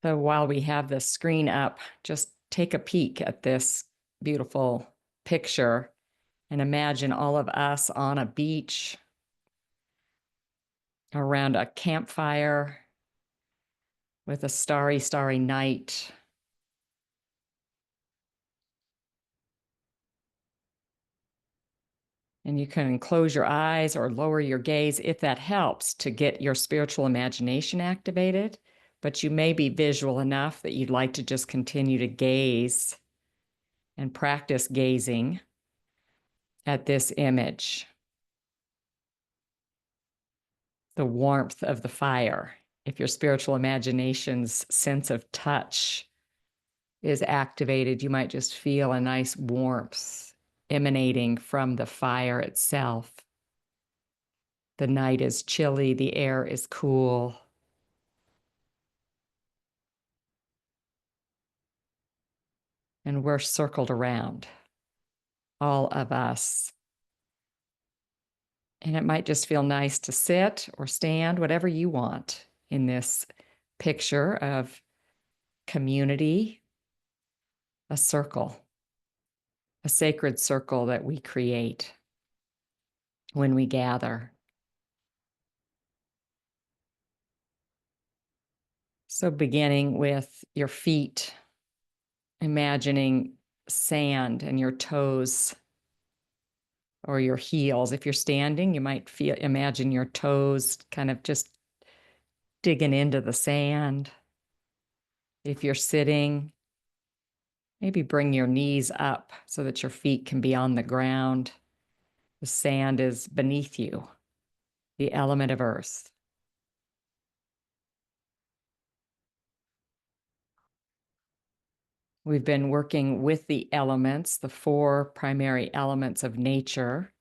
So while we have the screen up, just take a peek at this beautiful picture and imagine all of us on a beach around a campfire with a starry, starry night. And you can close your eyes or lower your gaze if that helps to get your spiritual imagination activated. But you may be visual enough that you'd like to just continue to gaze and practice gazing at this image. The warmth of the fire. If your spiritual imagination's sense of touch is activated, you might just feel a nice warmth emanating from the fire itself. The night is chilly, the air is cool. And we're circled around, all of us. And it might just feel nice to sit or stand, whatever you want, in this picture of community, a circle, a sacred circle that we create when we gather. So beginning with your feet, imagining sand and your toes or your heels. If you're standing, you might imagine your toes kind of just digging into the sand. If you're sitting, maybe bring your knees up so that your feet can be on the ground. The sand is beneath you, the element of earth. We've been working with the elements, the four primary elements of nature,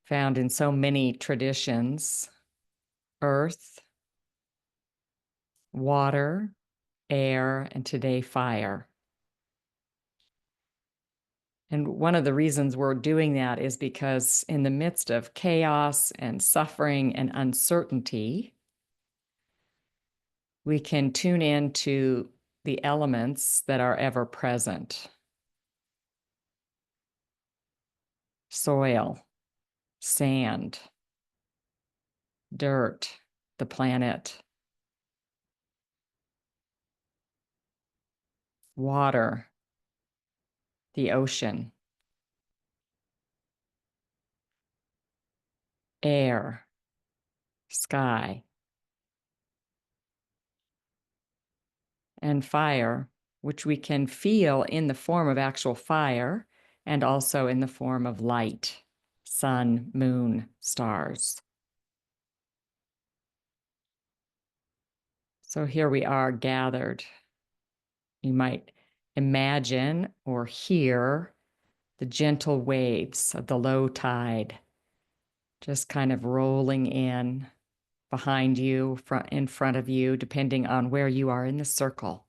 found in so many traditions: earth, water, air, and today fire. And one of the reasons we're doing that is because in the midst of chaos and suffering and uncertainty, we can tune into the elements that are ever present. Soil, sand, dirt, the planet, water, the ocean, air, sky, and fire, which we can feel in the form of actual fire and also in the form of light, sun, moon, stars. So here we are gathered. You might imagine or hear the gentle waves of the low tide just kind of rolling in behind you, in front of you, depending on where you are in the circle.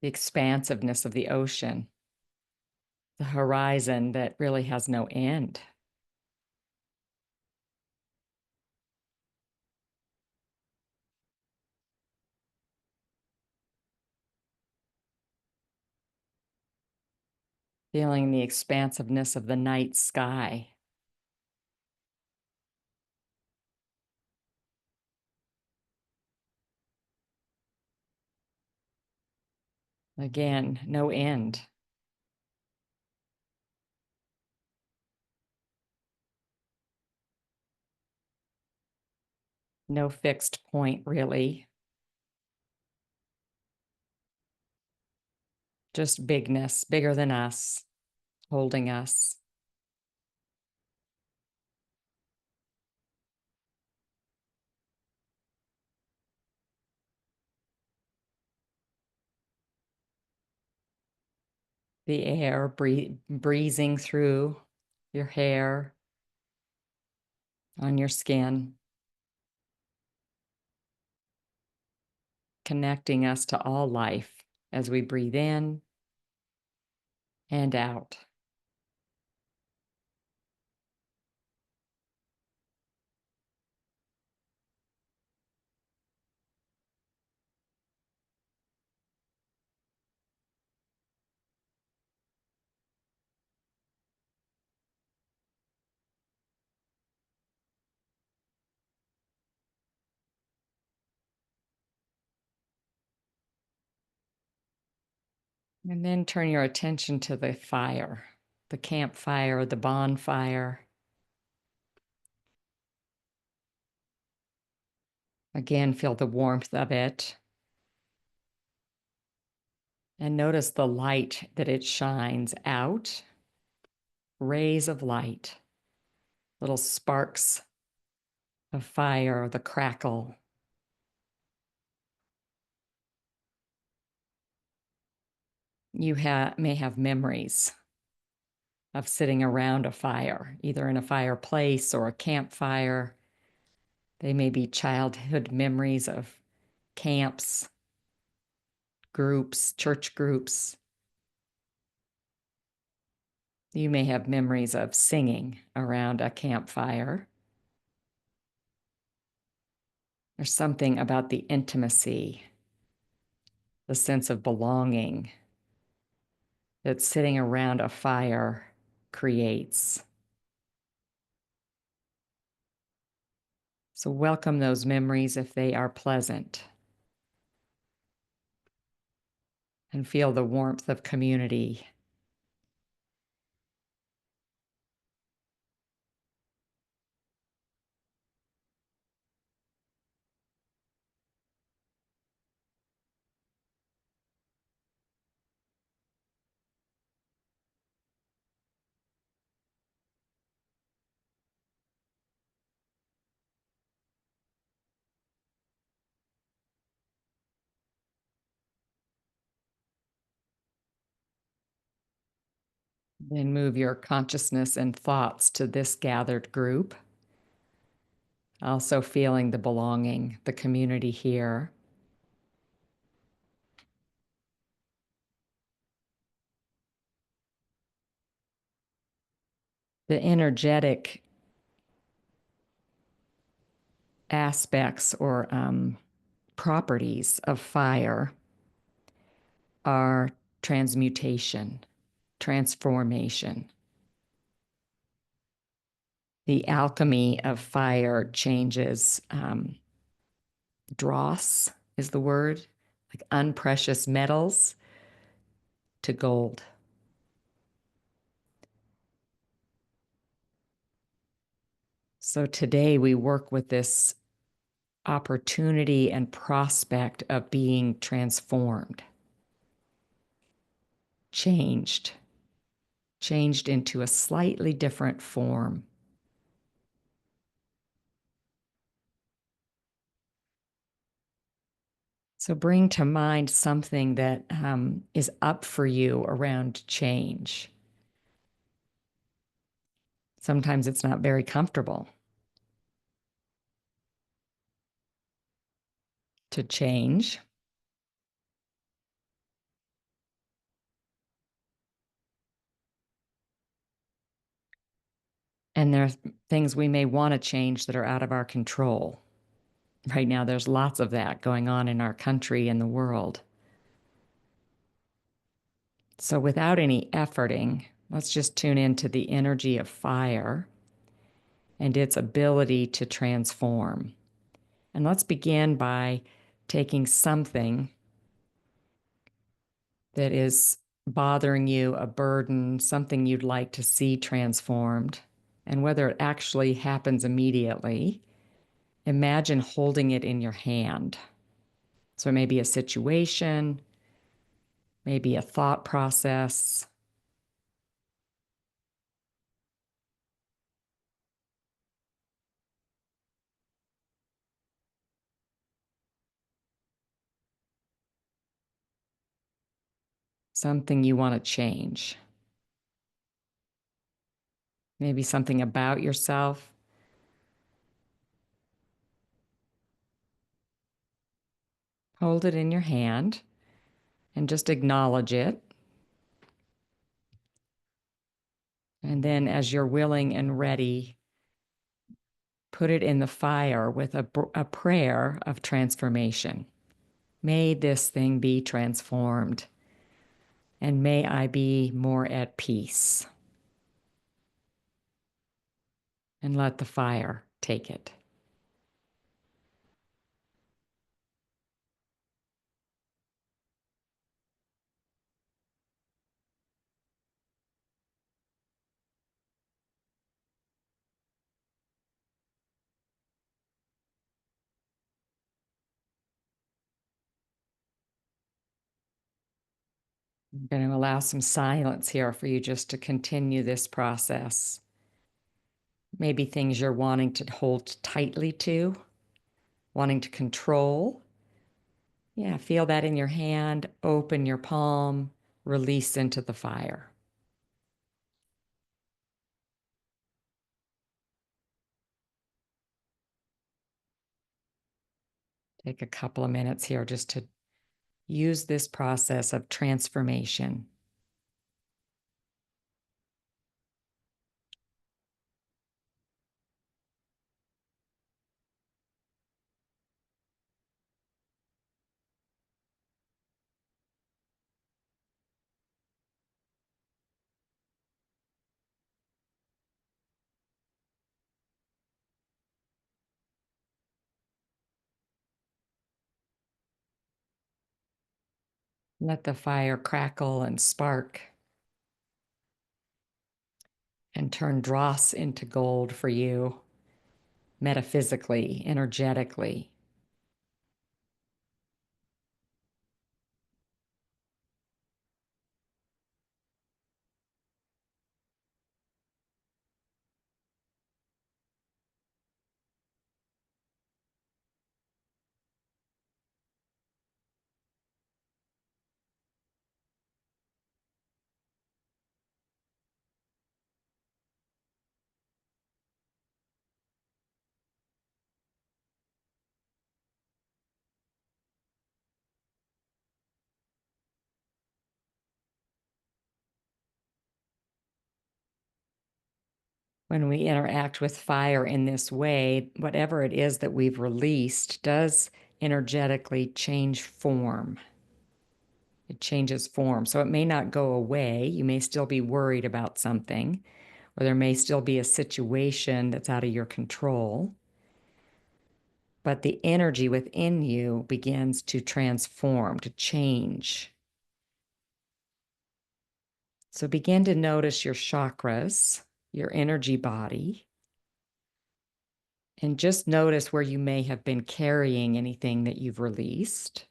The expansiveness of the ocean, the horizon that really has no end. Feeling the expansiveness of the night sky. Again, no end. No fixed point, really. Just bigness, bigger than us, holding us. The air breezing through your hair, on your skin, connecting us to all life as we breathe in and out. And then turn your attention to the fire, the campfire, the bonfire. Again, feel the warmth of it. And notice the light that it shines out. Rays of light, little sparks of fire, the crackle. You may have memories of sitting around a fire, either in a fireplace or a campfire. They may be childhood memories of camps, groups, church groups. You may have memories of singing around a campfire. There's something about the intimacy, the sense of belonging that sitting around a fire creates. So welcome those memories if they are pleasant. And feel the warmth of community. Then move your consciousness and thoughts to this gathered group. Also feeling the belonging, the community here. The energetic aspects or properties of fire are transmutation, transformation. The alchemy of fire changes, dross is the word, like unprecious metals to gold. So today we work with this opportunity and prospect of being transformed, changed into a slightly different form. So bring to mind something that is up for you around change. Sometimes it's not very comfortable to change. And there are things we may want to change that are out of our control. Right now, there's lots of that going on in our country and the world. So without any efforting, let's just tune into the energy of fire and its ability to transform. And let's begin by taking something that is bothering you, a burden, something you'd like to see transformed, and whether it actually happens immediately, imagine holding it in your hand. So it may be a situation, maybe a thought process. Something you want to change. Maybe something about yourself. Hold it in your hand and just acknowledge it. And then, as you're willing and ready, put it in the fire with a prayer of transformation. May this thing be transformed, and may I be more at peace. And let the fire take it. I'm going to allow some silence here for you just to continue this process. Maybe things you're wanting to hold tightly to, wanting to control. Yeah, feel that in your hand, open your palm, release into the fire. Take a couple of minutes here just to use this process of transformation. Let the fire crackle and spark and turn dross into gold for you, metaphysically, energetically. When we interact with fire in this way, whatever it is that we've released does energetically change form. It changes form. So it may not go away. You may still be worried about something, or there may still be a situation that's out of your control. But the energy within you begins to transform, to change. So begin to notice your chakras, your energy body, and just notice where you may have been carrying anything that you've released.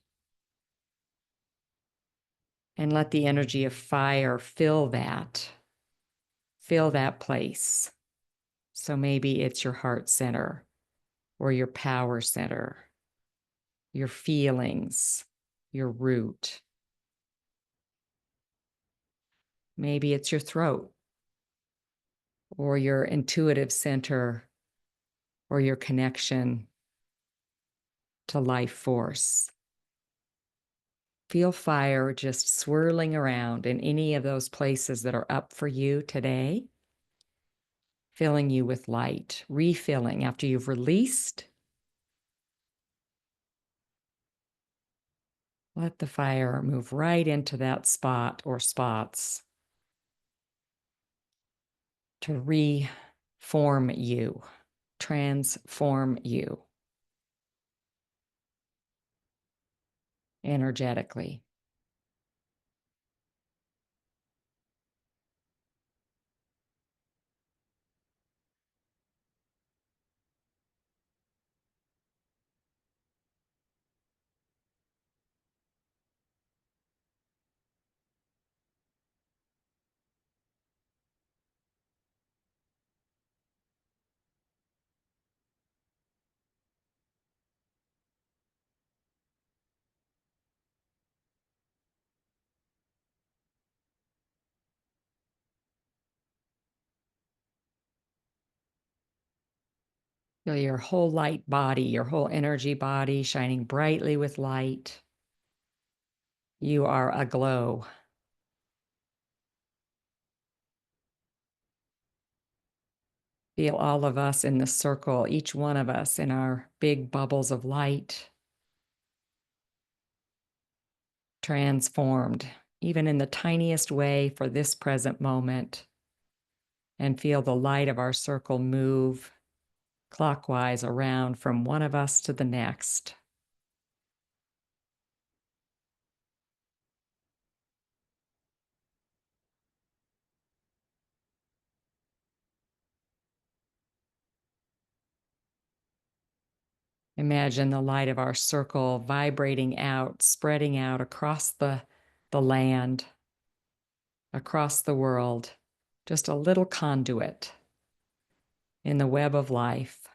And let the energy of fire fill that place. So maybe it's your heart center or your power center, your feelings, your root. Maybe it's your throat or your intuitive center or your connection to life force. Feel fire just swirling around in any of those places that are up for you today, filling you with light, refilling after you've released. Let the fire move right into that spot or spots to reform you, transform you energetically. Feel your whole light body, your whole energy body shining brightly with light. You are aglow. Feel all of us in the circle, each one of us in our big bubbles of light, transformed, even in the tiniest way for this present moment. And feel the light of our circle move clockwise around from one of us to the next. Imagine the light of our circle vibrating out, spreading out across the land, across the world, just a little conduit in the web of life,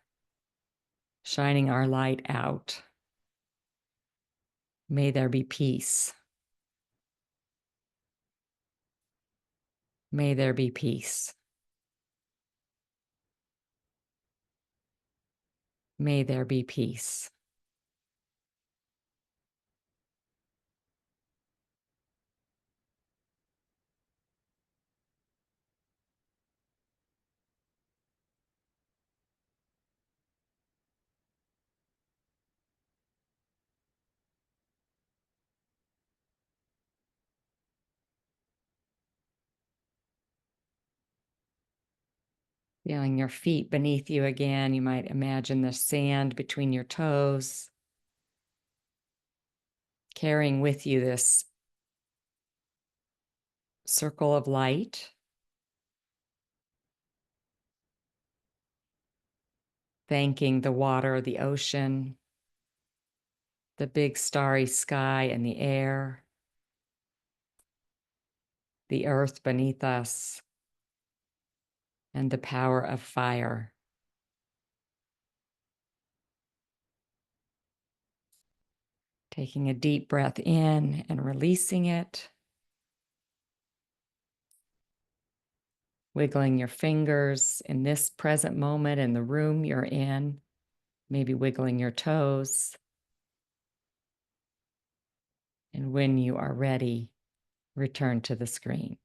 shining our light out. May there be peace. May there be peace. May there be peace. Feeling your feet beneath you again, you might imagine the sand between your toes, carrying with you this circle of light, thanking the water, the ocean, the big starry sky and the air, the earth beneath us, and the power of fire. Taking a deep breath in and releasing it. Wiggling your fingers in this present moment in the room you're in, maybe wiggling your toes. And when you are ready, return to the screen.